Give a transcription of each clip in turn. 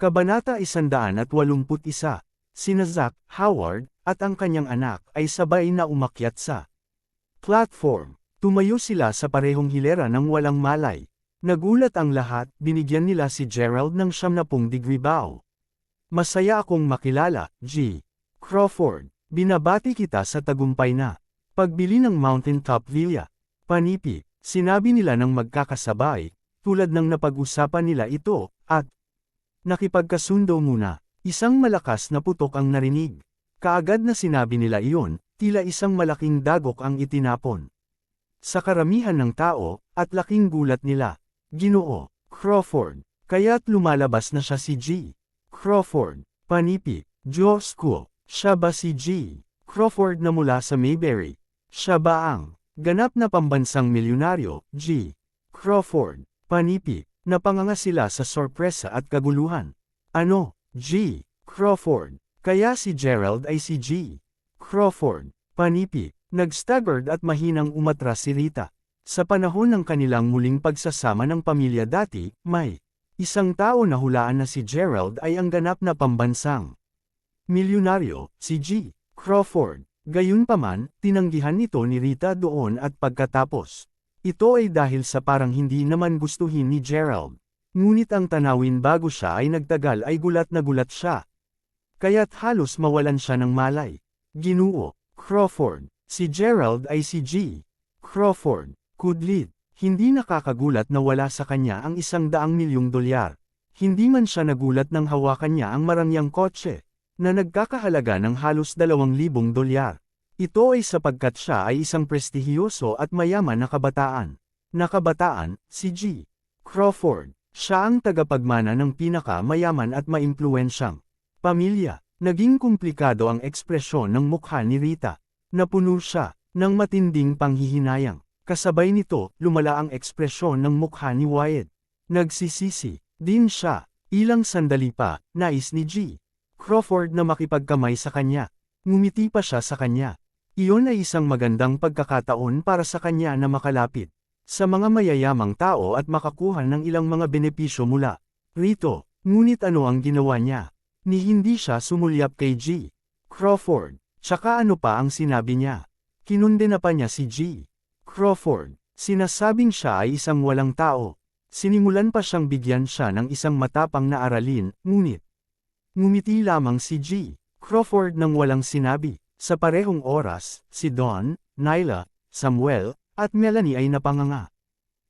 Kabanata 181, sina Zach, Howard, at ang kanyang anak ay sabay na umakyat sa platform. Tumayo sila sa parehong hilera ng walang malay. Nagulat ang lahat, binigyan nila si Gerald ng 90-degree bow. Masaya akong makilala, G. Crawford. Binabati kita sa tagumpay na pagbili ng Mountaintop Villa. Panipi, sinabi nila ng magkakasabay, tulad ng napag-usapan nila ito, at nakipagkasundo muna. Isang malakas na putok ang narinig. Kaagad na sinabi nila iyon, tila isang malaking dagok ang itinapon sa karamihan ng tao, at laking gulat nila. Ginoo Crawford. Kaya't lumalabas na siya si G. Crawford. Panipi, Diyos ko, siya ba si G. Crawford na mula sa Mayberry? Siya ba ang ganap na pambansang milyonaryo, G. Crawford? Panipi, napanganga sila sa sorpresa at kaguluhan. Ano, G. Crawford? Kaya si Gerald ay si G. Crawford? Panipi, nag-staggered at mahinang umatras si Rita. Sa panahon ng kanilang muling pagsasama ng pamilya dati, may isang tao na hulaan na si Gerald ay ang ganap na pambansang milyonaryo, si G. Crawford. Gayunpaman, tinanggihan nito ni Rita doon at pagkatapos. Ito ay dahil sa parang hindi naman gustuhin ni Gerald. Ngunit ang tanawin bago siya ay nagtagal ay gulat na gulat siya. Kaya't halos mawalan siya ng malay. Ginoo Crawford. Si Gerald ay si G. Crawford. Kudlit. Hindi nakakagulat na wala sa kanya ang $100 milyong. Hindi man siya nagulat nang hawakan niya ang marangyang kotse na nagkakahalaga ng halos $2,000. Ito ay sapagkat siya ay isang prestihiyoso at mayaman na kabataan. Si G. Crawford. Siya ang tagapagmana ng pinaka-mayaman at maimpluwensyang pamilya. Naging komplikado ang ekspresyon ng mukha ni Rita. Napuno siya ng matinding panghihinayang. Kasabay nito, lumala ang ekspresyon ng mukha ni Wyatt. Nagsisisi din siya. Ilang sandali pa, nais ni G. Crawford na makipagkamay sa kanya. Ngumiti pa siya sa kanya. Iyon ay isang magandang pagkakataon para sa kanya na makalapit sa mga mayayamang tao at makakuha ng ilang mga benepisyo mula rito. Ngunit ano ang ginawa niya? Ni hindi siya sumulyap kay G. Crawford. Tsaka ano pa ang sinabi niya? Kinundena pa niya si G. Crawford. Sinasabing siya ay isang walang tao. Sinimulan pa siyang bigyan siya ng isang matapang na aralin, ngunit ngumiti lamang si G. Crawford nang walang sinabi. Sa parehong oras, si Don, Nyla, Samuel, at Melanie ay napanganga.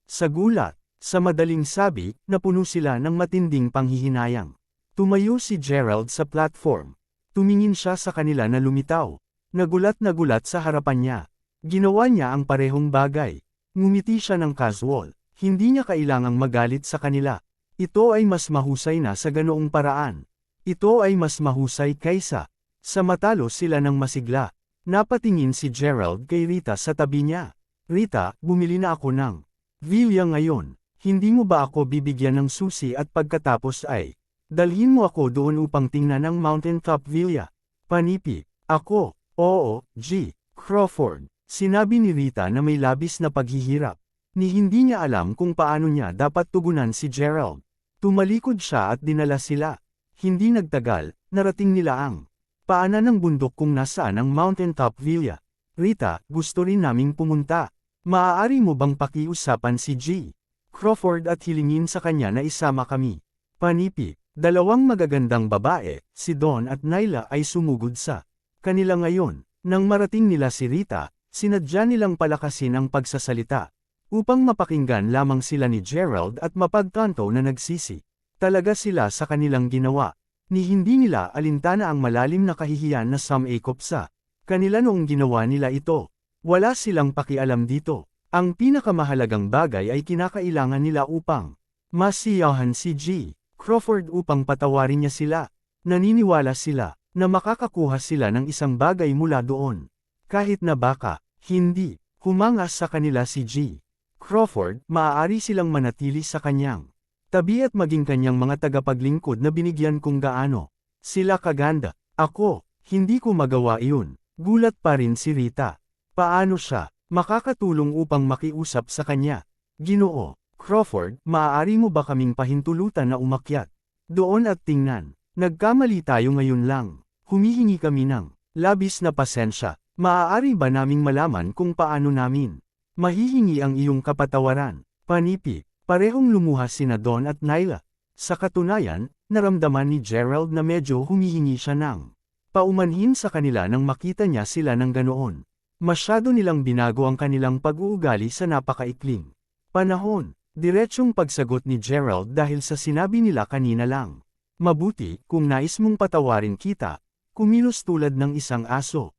Sa gulat, sa madaling sabi, napuno sila ng matinding panghihinayang. Tumayo si Gerald sa platform. Tumingin siya sa kanila na lumitaw. Nagulat sa harapan niya. Ginawa niya ang parehong bagay. Ngumiti siya ng casual. Hindi niya kailangang magalit sa kanila. Ito ay mas mahusay na sa ganoong paraan. Ito ay mas mahusay kaysa sa matalo sila ng masigla. Napatingin si Gerald kay Rita sa tabi niya. Rita, bumili na ako ng villa ngayon. Hindi mo ba ako bibigyan ng susi at pagkatapos ay dalhin mo ako doon upang tingnan ang Mountaintop Villa? Panipi, ako, oo, G. Crawford. Sinabi ni Rita na may labis na paghihirap. Ni hindi niya alam kung paano niya dapat tugunan si Gerald. Tumalikod siya at dinala sila. Hindi nagtagal, narating nila ang paanan ng bundok kung nasaan ang Mountaintop Villa. Rita, gusto rin naming pumunta. Maaari mo bang pakiusapan si G. Crawford at hilingin sa kanya na isama kami? Panipi, dalawang magagandang babae, si Don at Nyla ay sumugod sa kanila ngayon. Nang marating nila si Rita, sinadya nilang palakasin ang pagsasalita upang mapakinggan lamang sila ni Gerald at mapagtanto na nagsisi talaga sila sa kanilang ginawa. Ni hindi nila alintana ang malalim na kahihiyan na sumikop sa kanila noong ginawa nila ito. Wala silang pakialam dito. Ang pinakamahalagang bagay ay kinakailangan nila upang masiyahan si G. Crawford upang patawarin niya sila. Naniniwala sila na makakakuha sila ng isang bagay mula doon. Kahit na baka hindi humanga sa kanila si G. Crawford, maaari silang manatili sa kanyang tabi at maging kanyang mga tagapaglingkod na binigyan kung gaano sila kaganda. Ako, hindi ko magawa iyon. Gulat pa rin si Rita. Paano siya makakatulong upang makiusap sa kanya? Ginoo Crawford, maaari mo ba kaming pahintulutan na umakyat Doon at tingnan. Nagkamali tayo ngayon lang. Humihingi kami ng labis na pasensya. Maaari ba naming malaman kung paano namin mahihingi ang iyong kapatawaran? Panipi, parehong lumuha sina Don at Nyla. Sa katunayan, naramdaman ni Gerald na medyo humihingi siya ng paumanhin sa kanila nang makita niya sila ng ganoon. Masyado nilang binago ang kanilang pag-uugali sa napakaikling panahon. Diretsyong pagsagot ni Gerald dahil sa sinabi nila kanina lang. Mabuti kung nais mong patawarin kita, kumilos tulad ng isang aso.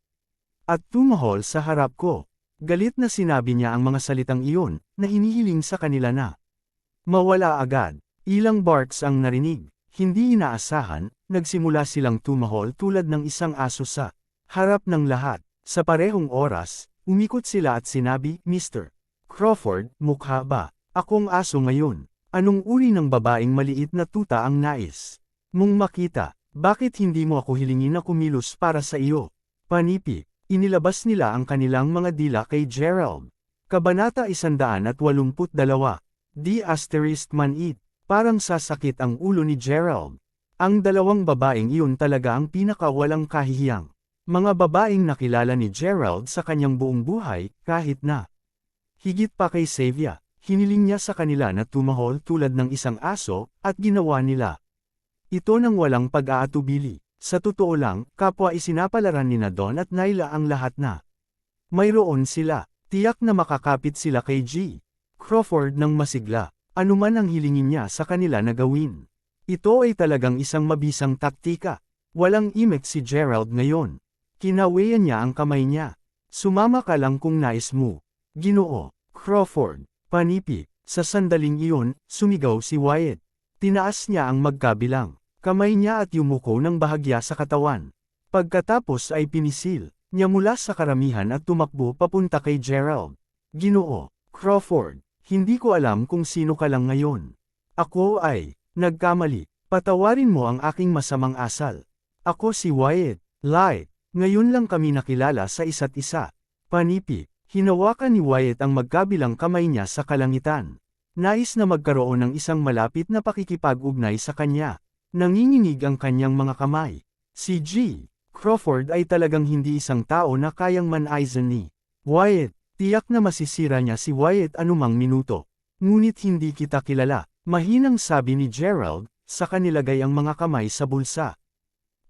At tumahol sa harap ko. Galit na sinabi niya ang mga salitang iyon, na hinihiling sa kanila na mawala agad. Ilang barks ang narinig. Hindi inaasahan, nagsimula silang tumahol tulad ng isang aso sa harap ng lahat. Sa parehong oras, umikot sila at sinabi, Mr. Crawford, mukha ba akong aso ngayon? Anong uri ng babaeng maliit na tuta ang nais mong makita? Bakit hindi mo ako hilingin na kumilos para sa iyo? Panipi, inilabas nila ang kanilang mga dila kay Gerald. Kabanata 182. D***manit. Parang sasakit ang ulo ni Gerald. Ang dalawang babaeng iyon talaga ang pinakawalang kahihiyang mga babaeng nakilala ni Gerald sa kanyang buong buhay, kahit na higit pa kay Xavier. Hiniling niya sa kanila na tumahol tulad ng isang aso, at ginawa nila ito nang walang pag-aatubili. Sa totoo lang, kapwa isinapalaran ni Don at Nyla ang lahat na mayroon sila. Tiyak na makakapit sila kay G. Crawford ng masigla. Anuman ang hilingin niya sa kanila na gawin. Ito ay talagang isang mabisang taktika. Walang imek si Gerald ngayon. Kinawayan niya ang kamay niya. Sumama ka lang kung nais mo. Ginoo. Crawford. Panipi. Sa sandaling iyon, sumigaw si Wyatt. Tinaas niya ang magkabilang kamay niya at yumuko ng bahagya sa katawan. Pagkatapos ay pinisil niya mula sa karamihan at tumakbo papunta kay Gerald. Ginoo. Crawford. Hindi ko alam kung sino ka lang ngayon. Ako ay nagkamali. Patawarin mo ang aking masamang asal. Ako si Wyatt. Light. Ngayon lang kami nakilala sa isa't isa. Panipi. Hinawakan ni Wyatt ang magkabilang kamay niya sa kalangitan. Nais na magkaroon ng isang malapit na pakikipag-ugnay sa kanya. Nanginginig ang kanyang mga kamay. Si G. Crawford ay talagang hindi isang tao na kayang manaisan ni Wyatt. Tiyak na masisira niya si Wyatt anumang minuto. Ngunit hindi kita kilala, mahinang sabi ni Gerald, sa kanilagay ang mga kamay sa bulsa.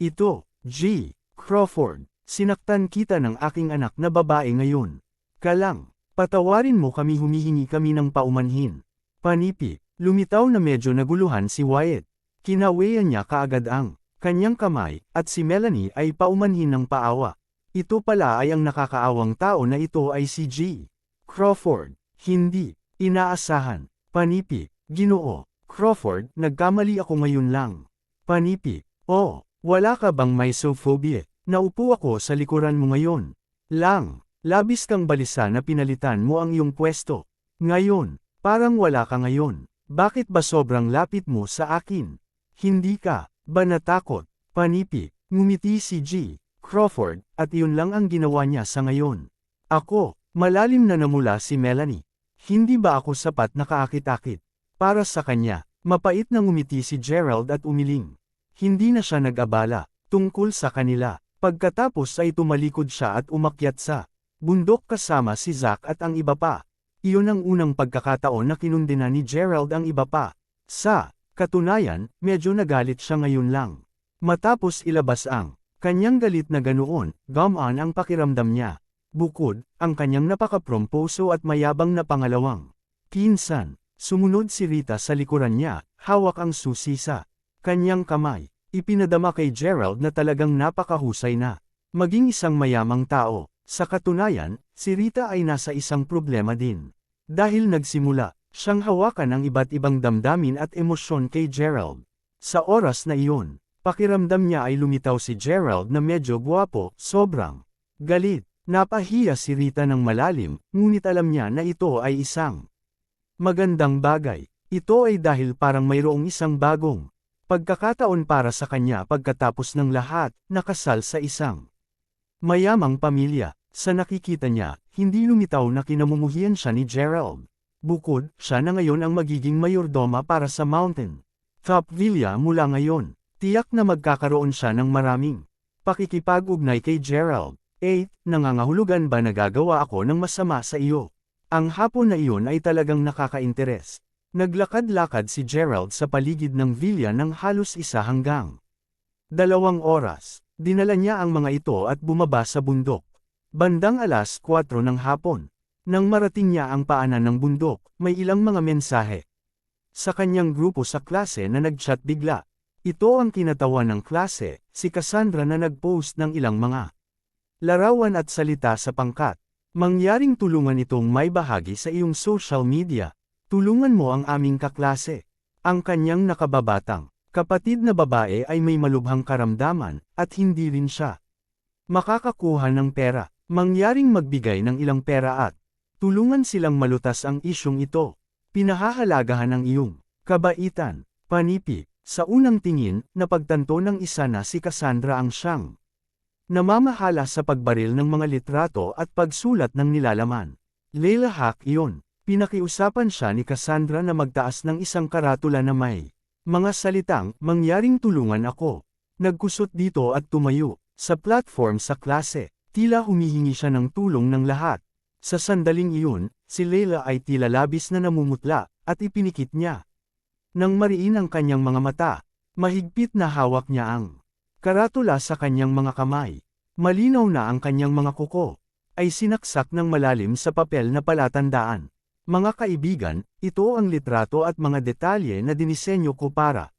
Ito, G. Crawford, sinaktan kita ng aking anak na babae ngayon. Kalang, patawarin mo kami, humihingi kami ng paumanhin. Panipi, lumitaw na medyo naguluhan si Wyatt. Kinawayan niya kaagad ang kanyang kamay, at si Melanie ay paumanhin ng paawa. Ito pala ay ang nakakaawang tao na ito ay si G. Crawford. Hindi inaasahan. Panipi, Ginoo. Crawford, nagkamali ako ngayon lang. Panipi, oh, wala ka bang misophobia? Naupo ako sa likuran mo ngayon. Lang, labis kang balisa na pinalitan mo ang iyong pwesto. Ngayon, parang wala ka ngayon. Bakit ba sobrang lapit mo sa akin? Hindi ka ba natakot? Panipi, ngumiti si G. Crawford, at iyon lang ang ginawa niya sa ngayon. Ako, malalim na namula si Melanie. Hindi ba ako sapat na kaakit-akit? Para sa kanya, mapait na ngumiti si Gerald at umiling. Hindi na siya nag-abala tungkol sa kanila. Pagkatapos ay tumalikod siya at umakyat sa bundok kasama si Zack at ang iba pa. Iyon ang unang pagkakataon na kinundina ni Gerald ang iba pa. Sa katunayan, medyo nagalit siya ngayon lang. Matapos ilabas ang kanyang galit na ganoon, gumaan ang pakiramdam niya. Bukod, ang kanyang napaka-promposo at mayabang na pangalawang pinsan. Sumunod si Rita sa likuran niya, hawak ang susi sa kanyang kamay. Ipinadama kay Gerald na talagang napakahusay na maging isang mayamang tao. Sa katunayan, si Rita ay nasa isang problema din. Dahil nagsimula siyang hawakan ang iba't ibang damdamin at emosyon kay Gerald. Sa oras na iyon, pakiramdam niya ay lumitaw si Gerald na medyo gwapo, sobrang galit. Napahiya si Rita ng malalim, ngunit alam niya na ito ay isang magandang bagay. Ito ay dahil parang mayroong isang bagong pagkakataon para sa kanya pagkatapos ng lahat, nakasal sa isang mayamang pamilya. Sa nakikita niya, hindi lumitaw na kinamumuhian siya ni Gerald. Bukod, siya na ngayon ang magiging mayordoma para sa Mountain Top Villa mula ngayon. Tiyak na magkakaroon siya ng maraming pakikipag-ugnay kay Gerald. 8. Nangangahulugan ba na gagawa ako ng masama sa iyo? Ang hapon na iyon ay talagang nakaka-interes. Naglakad-lakad si Gerald sa paligid ng villa ng halos 1 hanggang 2 oras. Dinala niya ang mga ito at bumaba sa bundok. Bandang alas 4 ng hapon. Nang marating niya ang paanan ng bundok, may ilang mga mensahe sa kanyang grupo sa klase na nag-chat bigla. Ito ang kinatawan ng klase, si Cassandra na nag-post ng ilang mga larawan at salita sa pangkat. Mangyaring tulungan itong may bahagi sa iyong social media. Tulungan mo ang aming kaklase. Ang kanyang nakababatang kapatid na babae ay may malubhang karamdaman, at hindi rin siya makakakuha ng pera. Mangyaring magbigay ng ilang pera at tulungan silang malutas ang isyong ito. Pinahahalagahan ang iyong kabaitan. Panipi. Sa unang tingin, napagtanto ng isa na si Cassandra ang siyang namamahala sa pagbaril ng mga litrato at pagsulat ng nilalaman. Layla hack iyon. Pinakiusapan siya ni Cassandra na magtaas ng isang karatula na may mga salitang, mangyaring tulungan ako. Nagkusot dito at tumayo. Sa platform sa klase, tila humihingi siya ng tulong ng lahat. Sa sandaling iyon, si Layla ay tila labis na namumutla, at ipinikit niya. Nang mariin ang kanyang mga mata, mahigpit na hawak niya ang karatula sa kanyang mga kamay. Malinaw na ang kanyang mga kuko ay sinaksak ng malalim sa papel na palatandaan. Mga kaibigan, ito ang litrato at mga detalye na dinisenyo ko para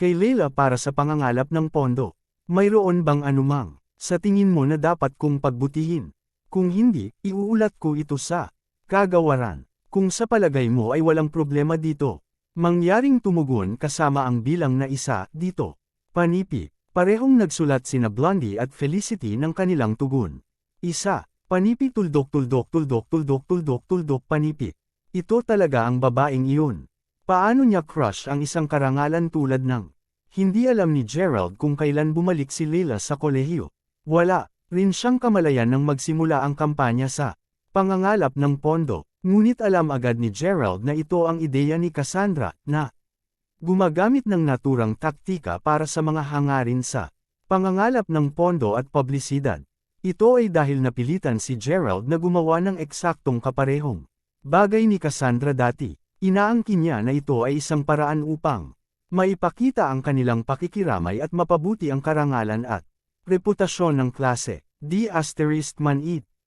kay Layla para sa pangangalap ng pondo. Mayroon bang anumang sa tingin mo na dapat kong pagbutihin? Kung hindi, iuulat ko ito sa kagawaran. Kung sa palagay mo ay walang problema dito, mangyaring tumugon kasama ang bilang na 1 dito. Panipi. Parehong nagsulat sina Blondie at Felicity ng kanilang tugon. 1. Panipi tuldok tuldok tuldok tuldok tuldok tuldok panipi. Ito talaga ang babaeng iyon. Paano niya crush ang isang karangalan tulad ng hindi alam ni Gerald kung kailan bumalik si Layla sa kolehiyo. Wala rin siyang kamalayan nang magsimula ang kampanya sa pangangalap ng pondo. Ngunit alam agad ni Gerald na ito ang ideya ni Cassandra, na gumagamit ng naturang taktika para sa mga hangarin sa pangangalap ng pondo at publisidad. Ito ay dahil napilitan si Gerald na gumawa ng eksaktong kaparehong bagay ni Cassandra dati. Inaangkin niya na ito ay isang paraan upang maipakita ang kanilang pakikiramay at mapabuti ang karangalan at reputasyon ng klase. ****.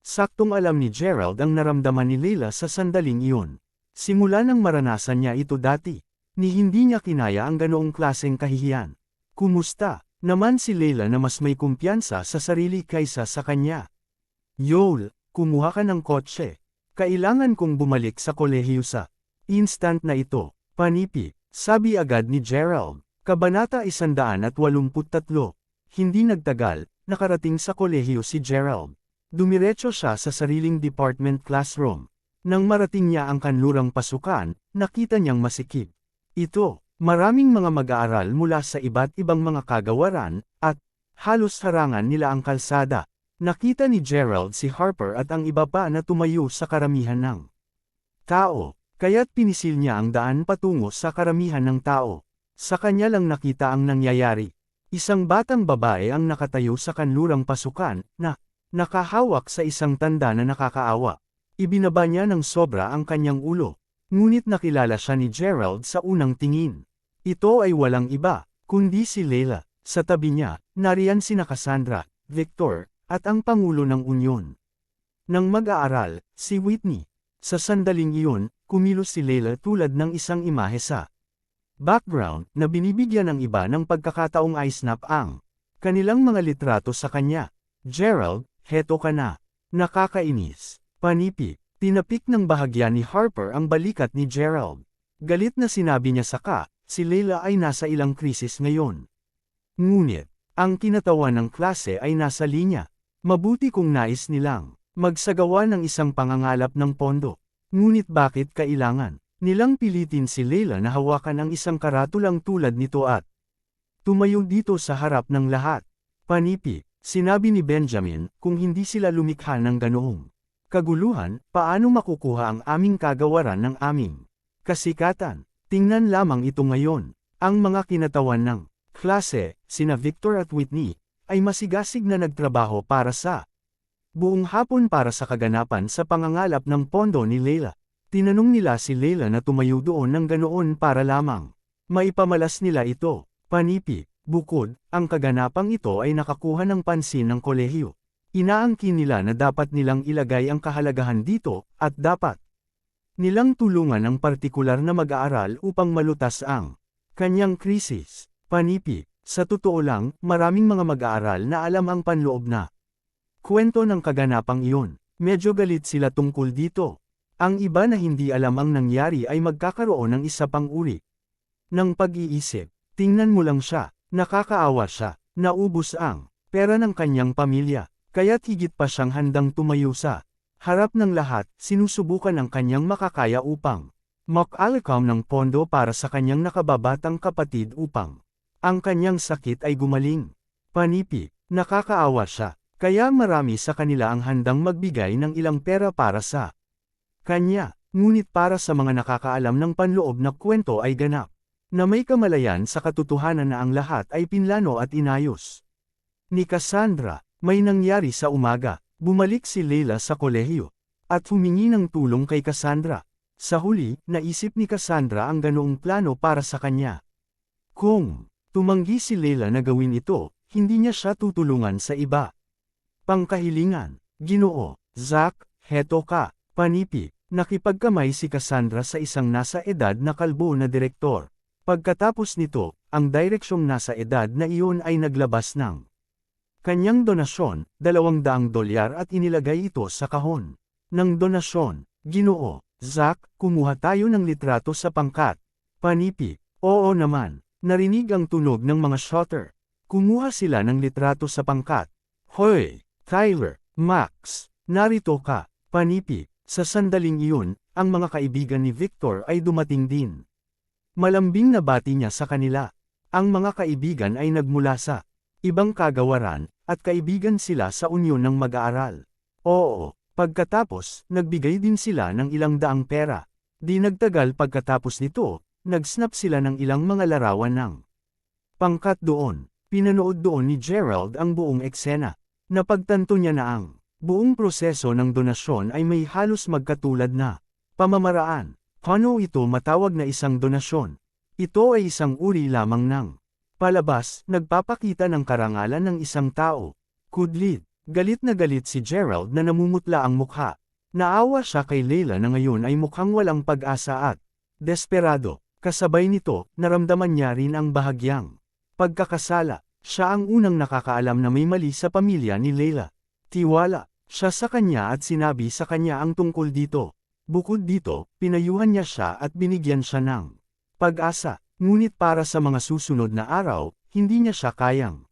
Saktong alam ni Gerald ang naramdaman ni Layla sa sandaling iyon. Simula nang maranasan niya ito dati, ni hindi niya kinaya ang ganoong klaseng kahihiyan. Kumusta naman si Layla na mas may kumpiyansa sa sarili kaysa sa kanya? Yol, kumuha ka ng kotse. Kailangan kong bumalik sa kolehiyo sa instant na ito. Panipi, sabi agad ni Gerald. Kabanata 183. Hindi nagtagal, nakarating sa kolehiyo si Gerald. Dumiretso siya sa sariling department classroom. Nang marating niya ang kanlurang pasukan, nakita niyang masikip. Ito, maraming mga mag-aaral mula sa iba't ibang mga kagawaran, at halos harangan nila ang kalsada. Nakita ni Gerald si Harper at ang iba pa na tumayo sa karamihan ng tao, kaya't pinisil niya ang daan patungo sa karamihan ng tao. Sa kanya lang nakita ang nangyayari. Isang batang babae ang nakatayo sa kanlurang pasukan, na nakahawak sa isang tanda na nakakaawa. Ibinaba niya ng sobra ang kanyang ulo. Ngunit nakilala siya ni Gerald sa unang tingin. Ito ay walang iba, kundi si Layla. Sa tabi niya, nariyan sina Cassandra, Victor, at ang Pangulo ng Unyon. Nang mag-aaral, si Whitney. Sa sandaling iyon, kumilos si Layla tulad ng isang imahe sa background na binibigyan ng iba ng pagkakataong i-snap ang kanilang mga litrato sa kanya. Gerald, heto ka na. Nakakainis. Panipi. Tinapik ng bahagya ni Harper ang balikat ni Gerald. Galit na sinabi niya saka, si Layla ay nasa ilang krisis ngayon. Ngunit, ang kinatawan ng klase ay nasa linya. Mabuti kung nais nilang magsagawa ng isang pangangalap ng pondo. Ngunit bakit kailangan nilang pilitin si Layla na hawakan ang isang karatulang tulad nito at tumayo dito sa harap ng lahat? Panipi. Sinabi ni Benjamin, kung hindi sila lumikha ng ganoong kaguluhan, paano makukuha ang aming kagawaran ng aming kasikatan? Tingnan lamang ito ngayon. Ang mga kinatawan ng klase, sina Victor at Whitney, ay masigasig na nagtrabaho para sa buong hapon para sa kaganapan sa pangangalap ng pondo ni Leila. Tinanong nila si Leila na tumayo doon ng ganoon para lamang maipamalas nila ito. Panipi, bukod, ang kaganapang ito ay nakakuha ng pansin ng kolehiyo. Inaangkin nila na dapat nilang ilagay ang kahalagahan dito, at dapat nilang tulungan ang partikular na mag-aaral upang malutas ang kanyang krisis. Panipi, sa totoo lang, maraming mga mag-aaral na alam ang panloob na kwento ng kaganapang iyon. Medyo galit sila tungkol dito. Ang iba na hindi alam ang nangyari ay magkakaroon ng isa pang uri ng pag-iisip. Tingnan mo lang siya, nakakaawa siya, naubos ang pera ng kanyang pamilya, kaya't higit pa siyang handang tumayo sa harap ng lahat, sinusubukan ang kanyang makakaya upang makalakam ng pondo para sa kanyang nakababatang kapatid upang ang kanyang sakit ay gumaling. Panipi, nakakaawa siya, kaya marami sa kanila ang handang magbigay ng ilang pera para sa kanya, ngunit para sa mga nakakaalam ng panloob na kwento ay ganap na may kamalayan sa katotohanan na ang lahat ay pinlano at inayos ni Cassandra. May nangyari sa umaga, bumalik si Leila sa kolehiyo at humingi ng tulong kay Cassandra. Sa huli, naisip ni Cassandra ang ganoong plano para sa kanya. Kung tumanggi si Leila na gawin ito, hindi niya siya tutulungan sa iba pangkahilingan. Ginoo, Zack, heto ka. Panipi, nakipagkamay si Cassandra sa isang nasa edad na kalbo na direktor. Pagkatapos nito, ang direksyong nasa edad na iyon ay naglabas ng kanyang donasyon, $200 at inilagay ito sa kahon ng donasyon. Ginoo, Zack, kumuha tayo ng litrato sa pangkat. Panipi, oo naman. Narinig ang tunog ng mga shooter. Kumuha sila ng litrato sa pangkat. Hoy, Tyler, Max, narito ka. Panipi, sa sandaling iyon, ang mga kaibigan ni Victor ay dumating din. Malambing na bati niya sa kanila. Ang mga kaibigan ay nagmula sa ibang kagawaran, at kaibigan sila sa unyon ng mag-aaral. Oo, pagkatapos, nagbigay din sila ng ilang daang pera. Di nagtagal pagkatapos nito, nag-snap sila ng ilang mga larawan ng pangkat doon. Pinanood doon ni Gerald ang buong eksena. Napagtanto niya na ang buong proseso ng donasyon ay may halos magkatulad na pamamaraan. Paano ito matawag na isang donasyon? Ito ay isang uri lamang ng palabas, nagpapakita ng karangalan ng isang tao. Kudlit, galit na galit si Gerald na namumutla ang mukha. Naawa siya kay Leila na ngayon ay mukhang walang pag-asa at desperado. Kasabay nito, naramdaman niya rin ang bahagyang pagkakasala. Siya ang unang nakakaalam na may mali sa pamilya ni Leila. Tiwala siya sa kanya at sinabi sa kanya ang tungkol dito. Bukod dito, pinayuhan niya siya at binigyan siya ng pag-asa. Ngunit para sa mga susunod na araw, hindi niya siya kayang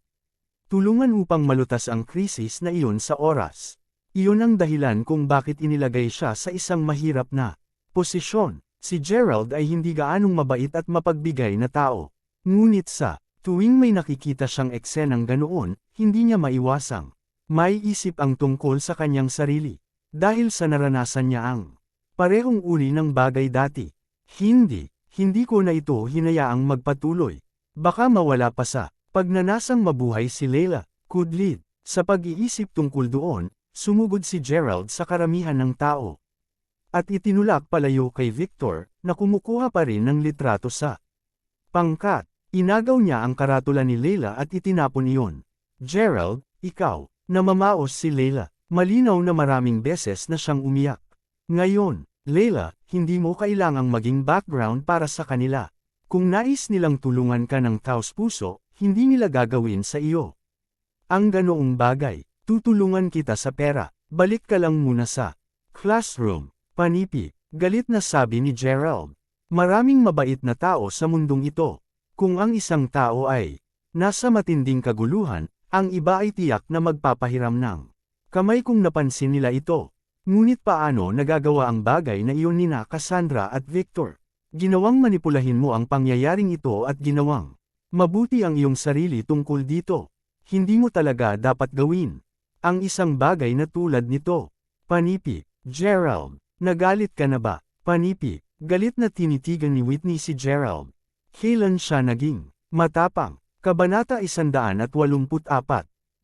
tulungan upang malutas ang krisis na iyon sa oras. Iyon ang dahilan kung bakit inilagay siya sa isang mahirap na posisyon. Si Gerald ay hindi gaanong mabait at mapagbigay na tao. Ngunit sa tuwing may nakikita siyang eksenang ganoon, hindi niya maiwasang may isip ang tungkol sa kanyang sarili. Dahil sa naranasan niya ang parehong uri ng bagay dati. Hindi ko na ito hinayaang magpatuloy. Baka mawala pa sa pagnanasang mabuhay si Leila. Kudlit, sa pag-iisip tungkol doon, sumugod si Gerald sa karamihan ng tao. At itinulak palayo kay Victor, na kumukuha pa rin ng litrato sa pangkat. Inagaw niya ang karatula ni Leila at itinapon iyon. Gerald, ikaw, namamaos si Leila. Malinaw na maraming beses na siyang umiyak. Ngayon, Leila, hindi mo kailangang maging background para sa kanila. Kung nais nilang tulungan ka ng taos-puso, hindi nila gagawin sa iyo ang ganoong bagay. Tutulungan kita sa pera. Balik ka lang muna sa classroom. Panipi, galit na sabi ni Gerald. Maraming mabait na tao sa mundong ito. Kung ang isang tao ay nasa matinding kaguluhan, ang iba ay tiyak na magpapahiram ng kamay kung napansin nila ito. Ngunit paano nagagawa ang bagay na iyon nina Cassandra at Victor? Ginawang manipulahin mo ang pangyayaring ito at ginawang mabuti ang iyong sarili tungkol dito. Hindi mo talaga dapat gawin ang isang bagay na tulad nito. Panipi, Gerald, nagalit ka na ba? Panipi, galit na tinitigan ni Whitney si Gerald. Kailan siya naging matapang? Kabanata 184.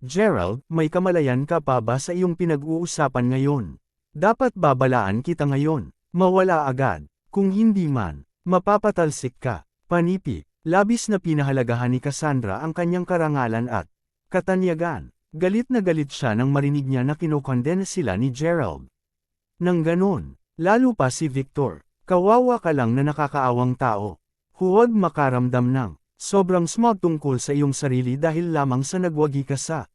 Gerald, may kamalayan ka pa ba sa iyong pinag-uusapan ngayon? Dapat babalaan kita ngayon. Mawala agad. Kung hindi man, mapapatalsik ka. Panipi, labis na pinahalagahan ni Cassandra ang kanyang karangalan at katanyagan. Galit na galit siya nang marinig niya na kinokondena sila ni Gerald. Nang ganon, lalo pa si Victor. Kawawa ka lang na nakakaawang tao. Huwag makaramdam ng sobrang smug tungkol sa iyong sarili dahil lamang sa nagwagi ka sa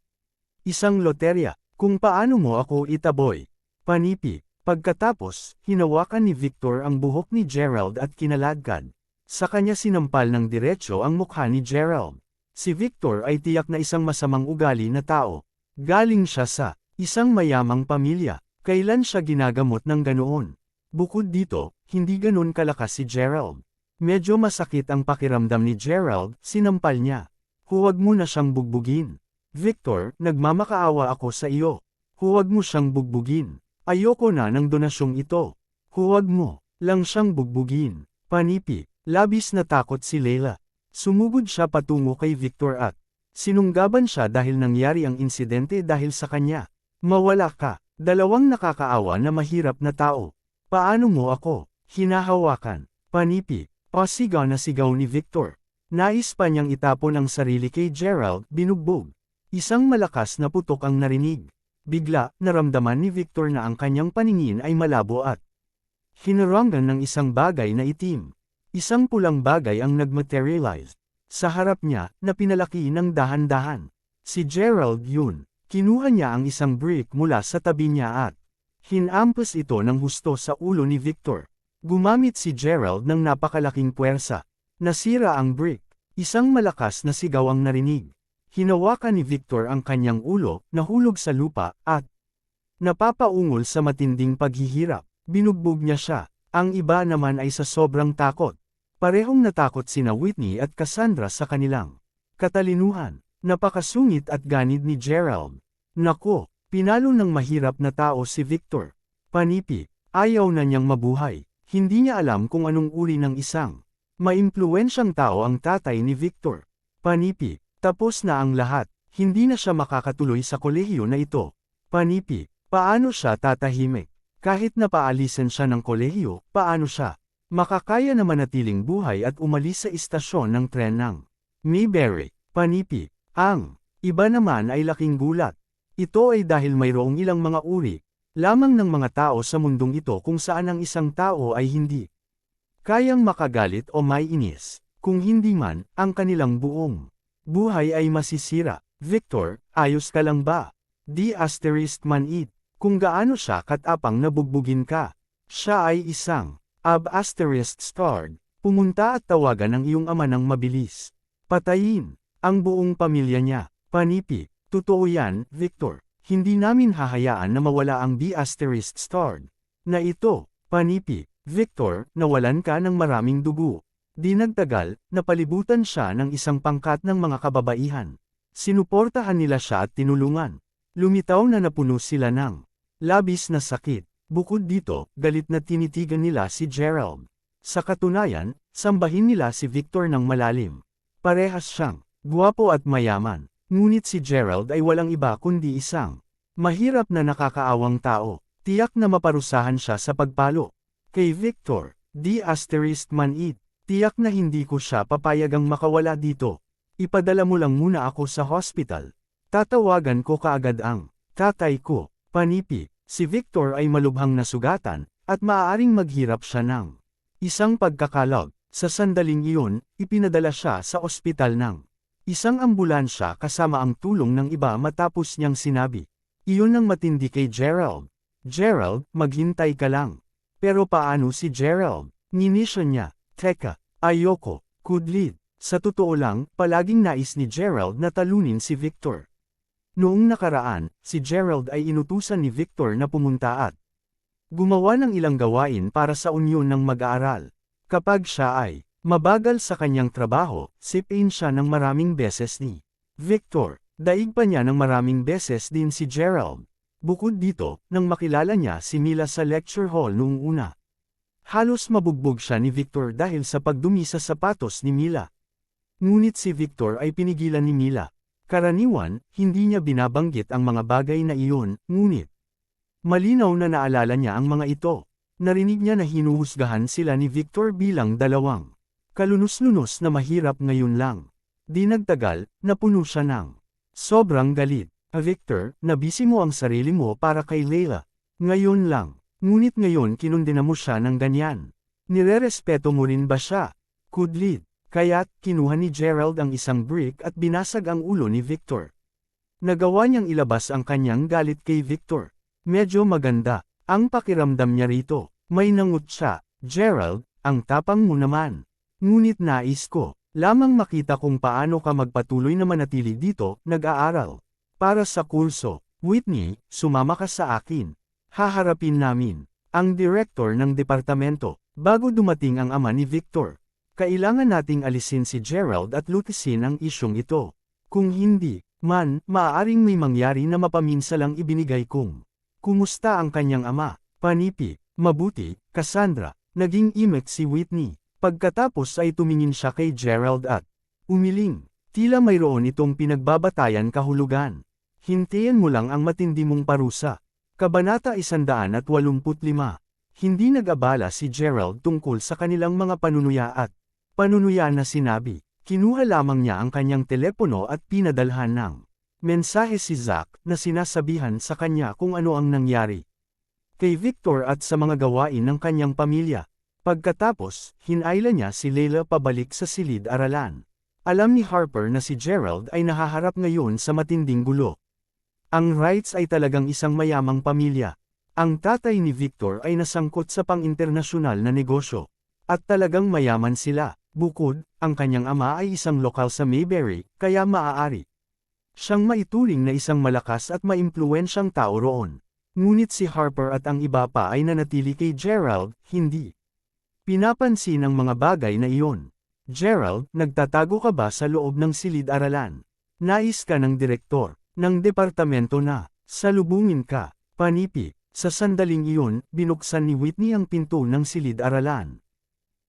isang loterya. Kung paano mo ako itaboy. Panipi. Pagkatapos, hinawakan ni Victor ang buhok ni Gerald at kinaladkad. Sa kanya sinampal ng diretso ang mukha ni Gerald. Si Victor ay tiyak na isang masamang ugali na tao. Galing siya sa isang mayamang pamilya. Kailan siya ginagamot ng ganoon? Bukod dito, hindi ganon kalakas si Gerald. Medyo masakit ang pakiramdam ni Gerald, sinampal niya. Huwag mo na siyang bugbugin. Victor, nagmamakaawa ako sa iyo. Huwag mo siyang bugbugin. Ayoko na ng donasyong ito. Huwag mo lang siyang bugbugin. Panipi, labis na takot si Leila. Sumugod siya patungo kay Victor at sinunggaban siya dahil nangyari ang insidente dahil sa kanya. Mawala ka, dalawang nakakaawa na mahirap na tao. Paano mo ako hinahawakan? Panipi, pasigaw na sigaw ni Victor. Nais pa niyang itapon ang sarili kay Gerald, binugbog. Isang malakas na putok ang narinig. Bigla, naramdaman ni Victor na ang kanyang paningin ay malabo at hinarangan ng isang bagay na itim. Isang pulang bagay ang nagmaterialize. Sa harap niya, na pinalaki ng dahan-dahan. Si Gerald yun. Kinuha niya ang isang brick mula sa tabi niya at hinampas ito ng husto sa ulo ni Victor. Gumamit si Gerald ng napakalaking puwersa. Nasira ang brick. Isang malakas na sigaw ang narinig. Hinawakan ni Victor ang kanyang ulo, nahulog sa lupa, at napapaungol sa matinding paghihirap. Binugbog niya siya. Ang iba naman ay sa sobrang takot. Parehong natakot sina Whitney at Cassandra sa kanilang katalinuhan. Napakasungit at ganid ni Gerald. Nako, pinalo ng mahirap na tao si Victor. Panipi, ayaw na niyang mabuhay. Hindi niya alam kung anong uri ng isang maimpluwensyang tao ang tatay ni Victor. Panipi, tapos na ang lahat. Hindi na siya makakatuloy sa kolehiyo na ito. Panipi, paano siya tatahimik? Kahit na paalisin siya ng kolehiyo, paano siya makakaya na manatiling buhay at umalis sa istasyon ng tren ng Mayberry? Panipi, ang iba naman ay laking gulat. Ito ay dahil mayroong ilang mga uri lamang ng mga tao sa mundong ito kung saan ang isang tao ay hindi kayang makagalit o maiinis. Kung hindi man, ang kanilang buong buhay ay masisira. Victor, ayos ka lang ba? D*man it. Kung gaano siya katapang nabugbugin ka. Siya ay isang ****. Pumunta at tawagan ang iyong ama ng mabilis. Patayin ang buong pamilya niya. Panipi, totoo yan, Victor. Hindi namin hahayaan na mawala ang B**** na ito. Panipi, Victor, nawalan ka ng maraming dugo. Di nagtagal, napalibutan siya ng isang pangkat ng mga kababaihan. Sinuportahan nila siya at tinulungan. Lumitaw na napuno sila ng labis na sakit. Bukod dito, galit na tinitigan nila si Gerald. Sa katunayan, sambahin nila si Victor ng malalim. Parehas siyang gwapo at mayaman. Ngunit si Gerald ay walang iba kundi isang mahirap na nakakaawang tao. Tiyak na maparusahan siya sa pagpalo. Kay Victor, D***man it. Tiyak na hindi ko siya papayagang makawala dito. Ipadala mo lang muna ako sa hospital. Tatawagan ko kaagad ang tatay ko. Panipi, si Victor ay malubhang nasugatan, at maaaring maghirap siya ng isang pagkakalog. Sa sandaling iyon, ipinadala siya sa ospital ng isang ambulansya kasama ang tulong ng iba matapos niyang sinabi. Iyon ang matindi kay Gerald. Gerald, maghintay ka lang. Pero paano si Gerald? Nginisyo niya. Teka, ayoko, kudlit. Sa totoo lang, palaging nais ni Gerald na talunin si Victor. Noong nakaraan, si Gerald ay inutusan ni Victor na pumunta at gumawa ng ilang gawain para sa unyon ng mag-aaral. Kapag siya ay mabagal sa kanyang trabaho, sipin siya ng maraming beses ni Victor. Daig pa niya ng maraming beses din si Gerald. Bukod dito, nang makilala niya si Mila sa lecture hall noong una. Halos mabugbog siya ni Victor dahil sa pagdumi sa sapatos ni Mila. Ngunit si Victor ay pinigilan ni Mila. Karaniwan, hindi niya binabanggit ang mga bagay na iyon, ngunit malinaw na naalala niya ang mga ito. Narinig niya na hinuhusgahan sila ni Victor bilang dalawang kalunos-lunos na mahirap ngayon lang. Di nagtagal, napuno siya ng sobrang galit. Victor, nabisi mo ang sarili mo para kay Leila. Ngayon lang. Ngunit ngayon kinundina mo siya ng ganyan. Nirerespeto mo rin ba siya? Kudlit. Kaya't kinuha ni Gerald ang isang brick at binasag ang ulo ni Victor. Nagawa niyang ilabas ang kanyang galit kay Victor. Medyo maganda ang pakiramdam niya rito. May nangut siya. Gerald, ang tapang mo naman. Ngunit nais ko lamang makita kung paano ka magpatuloy na manatili dito, nag-aaral. Para sa kurso, Whitney, sumama ka sa akin. Haharapin namin ang direktor ng departamento. Bago dumating ang ama ni Victor, kailangan nating alisin si Gerald at lutisin ang isyong ito. Kung hindi man, maaaring may mangyari na mapaminsalang ibinigay kong kumusta ang kanyang ama. Panipi, mabuti, Cassandra. Naging imek si Whitney. Pagkatapos ay tumingin siya kay Gerald at umiling. Tila mayroon itong pinagbabatayan kahulugan. Hintayin mo lang ang matindi mong parusa. Kabanata 185. Hindi nag-abala si Gerald tungkol sa kanilang mga panunuya at panunuya na sinabi. Kinuha lamang niya ang kanyang telepono at pinadalhan ng mensahe si Zach na sinasabihan sa kanya kung ano ang nangyari kay Victor at sa mga gawain ng kanyang pamilya. Pagkatapos, hinayla niya si Leila pabalik sa silid-aralan. Alam ni Harper na si Gerald ay nahaharap ngayon sa matinding gulo. Ang Wrights ay talagang isang mayamang pamilya. Ang tatay ni Victor ay nasangkot sa pang-internasyonal na negosyo. At talagang mayaman sila. Bukod, ang kanyang ama ay isang lokal sa Mayberry, kaya maaari siyang maituring na isang malakas at maimpluwensyang tao roon. Ngunit si Harper at ang iba pa ay nanatili kay Gerald, hindi pinapansin ang mga bagay na iyon. Gerald, nagtatago ka ba sa loob ng silid-aralan? Nais ka ng direktor ng departamento na salubungin ka. Panipi, sa sandaling iyon, binuksan ni Whitney ang pinto ng silid-aralan.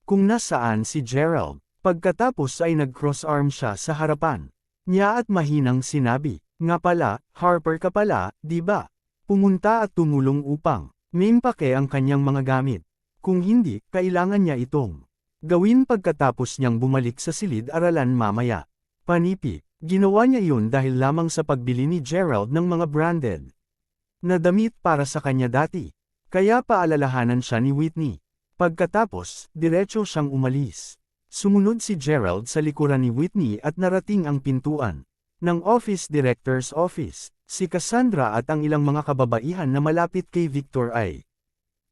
Kung nasaan si Gerald, pagkatapos ay nag-cross-arm siya sa harapan niya at mahinang sinabi, nga pala, Harper ka pala, di ba? Pumunta at tumulong upang maimpake ang kanyang mga gamit. Kung hindi, kailangan niya itong gawin pagkatapos niyang bumalik sa silid-aralan mamaya. Panipi, ginawa niya iyon dahil lamang sa pagbili ni Gerald ng mga branded na damit para sa kanya dati. Kaya paalalahanan siya ni Whitney. Pagkatapos, diretso siyang umalis. Sumunod si Gerald sa likuran ni Whitney at narating ang pintuan ng office director's office. Si Cassandra at ang ilang mga kababaihan na malapit kay Victor ay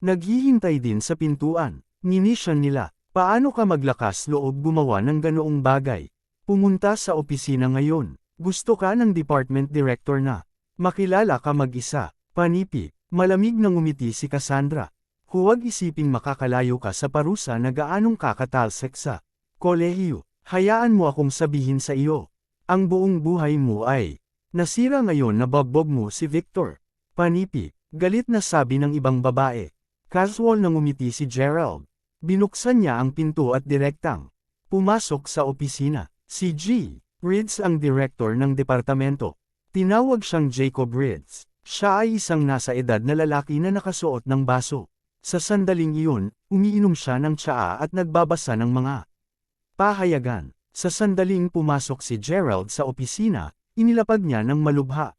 naghihintay din sa pintuan. Ninisyon nila, paano ka maglakas loob gumawa ng ganoong bagay? Pumunta sa opisina ngayon. Gusto ka ng department director na makilala ka mag-isa. Panipi, malamig na ngumiti si Cassandra. Huwag isiping makakalayo ka sa parusa na gaanong kakatalsek sa kolehiyo. Hayaan mo akong sabihin sa iyo. Ang buong buhay mo ay nasira ngayon na bagbog mo si Victor. Panipi, galit na sabi ng ibang babae. Casual na ngumiti si Gerald. Binuksan niya ang pinto at direktang pumasok sa opisina. Si G. Rids ang direktor ng departamento. Tinawag siyang Jacob Rids. Siya ay isang nasa edad na lalaki na nakasuot ng baso. Sa sandaling iyon, umiinom siya ng tsaa at nagbabasa ng mga pahayagan. Sa sandaling pumasok si Gerald sa opisina, inilapag niya ng malubha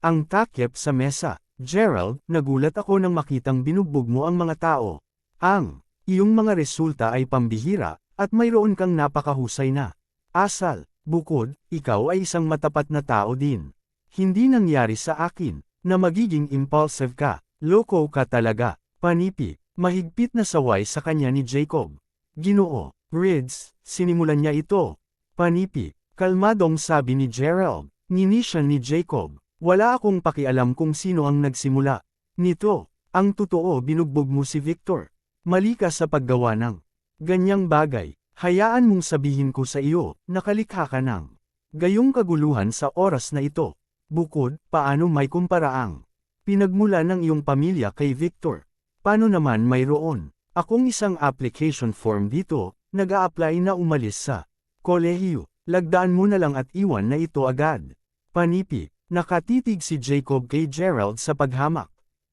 ang takip sa mesa. Gerald, nagulat ako nang makitang binugbog mo ang mga tao. Ang iyong mga resulta ay pambihira, at mayroon kang napakahusay na asal. Bukod, ikaw ay isang matapat na tao din. Hindi nangyari sa akin na magiging impulsive ka. Loko ka talaga. Panipi, mahigpit na saway sa kanya ni Jacob. Ginoo, Rids, sinimulan niya ito. Panipi, kalmadong sabi ni Gerald. Nginisyan ni Jacob. Wala akong pakialam kung sino ang nagsimula nito. Ang totoo, binugbog mo si Victor. Mali ka sa paggawa ng ganyang bagay. Hayaan mong sabihin ko sa iyo, nakalikha ka ng gayong kaguluhan sa oras na ito. Bukod, paano may kumparaang pinagmula ng iyong pamilya kay Victor? Paano naman mayroon Akong isang application form dito, nag-a-apply na umalis sa kolehiyo. Lagdaan mo na lang at iwan na ito agad. Panipi, nakatitig si Jacob kay Gerald sa paghamak.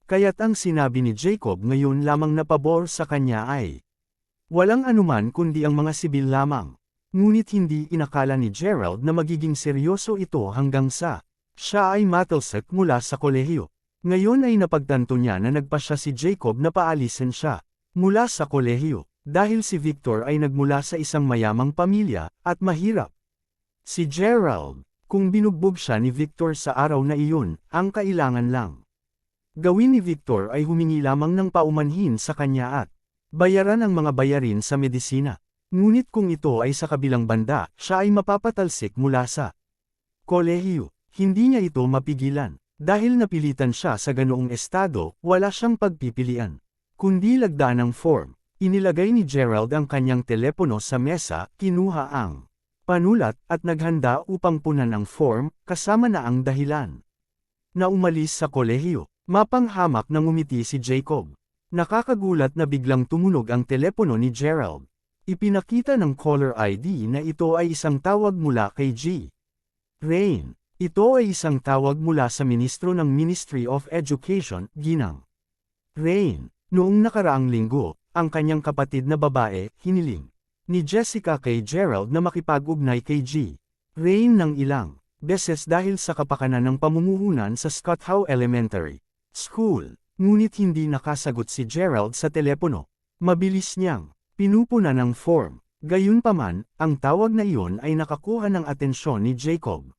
Kaya't ang sinabi ni Jacob ngayon lamang na pabor sa kanya ay walang anuman kundi ang mga sibil lamang. Ngunit hindi inakala ni Gerald na magiging seryoso ito hanggang sa siya ay matalsik mula sa kolehiyo. Ngayon ay napagtanto niya na nagpasya si Jacob na paalisin siya mula sa kolehiyo dahil si Victor ay nagmula sa isang mayamang pamilya at mahirap. Si Gerald, kung binugbog siya ni Victor sa araw na iyon, ang kailangan lang gawin ni Victor ay humingi lamang ng paumanhin sa kanya at bayaran ang mga bayarin sa medisina. Ngunit kung ito ay sa kabilang banda, siya ay mapapatalsik mula sa kolehiyo. Hindi niya ito mapigilan. Dahil napilitan siya sa ganoong estado, wala siyang pagpipilian. Kundi lagdaan ng form, inilagay ni Gerald ang kanyang telepono sa mesa, kinuha ang panulat at naghanda upang punan ang form, kasama na ang dahilan na umalis sa kolehiyo. Mapanghamak na ngumiti si Jacob. Nakakagulat na biglang tumunog ang telepono ni Gerald. Ipinakita ng caller ID na ito ay isang tawag mula kay G. Rain. Ito ay isang tawag mula sa ministro ng Ministry of Education, Ginang Rain. Noong nakaraang linggo, ang kanyang kapatid na babae, hiniling ni Jessica kay Gerald na makipag-ugnay kay G. Rain ng ilang beses dahil sa kapakanan ng pamumuhunan sa Scott Howe Elementary School. Ngunit hindi nakasagot si Gerald sa telepono. Mabilis niyang pinupunan ng form. Gayunpaman, ang tawag na iyon ay nakakuha ng atensyon ni Jacob.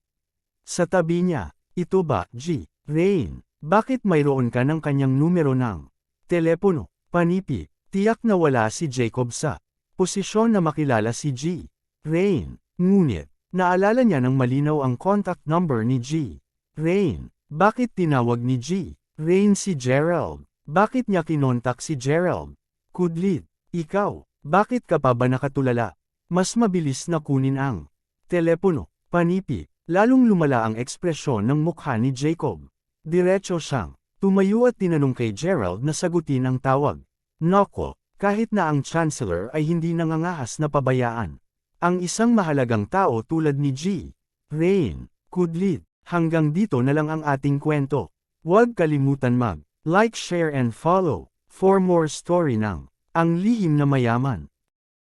Sa tabi niya, ito ba, G. Rain? Bakit mayroon ka ng kanyang numero ng telepono? Panipi, tiyak na wala si Jacob sa posisyon na makilala si G. Rain. Ngunit, naalala niya ng malinaw ang contact number ni G. Rain. Bakit tinawag ni G. Rain si Gerald? Bakit niya kinontak si Gerald? Kudlit, ikaw, bakit ka pa ba nakatulala? Mas mabilis na kunin ang telepono. Panipi. Lalong lumala ang ekspresyon ng mukha ni Jacob. Diretso siyang tumayo at tinanong kay Gerald na sagutin ang tawag. Nako, kahit na ang Chancellor ay hindi nangangahas na pabayaan ang isang mahalagang tao tulad ni G. Rain. Kudlit, hanggang dito na lang ang ating kwento. Huwag kalimutan mag-like, share and follow for more story ng Ang Lihim na Mayaman.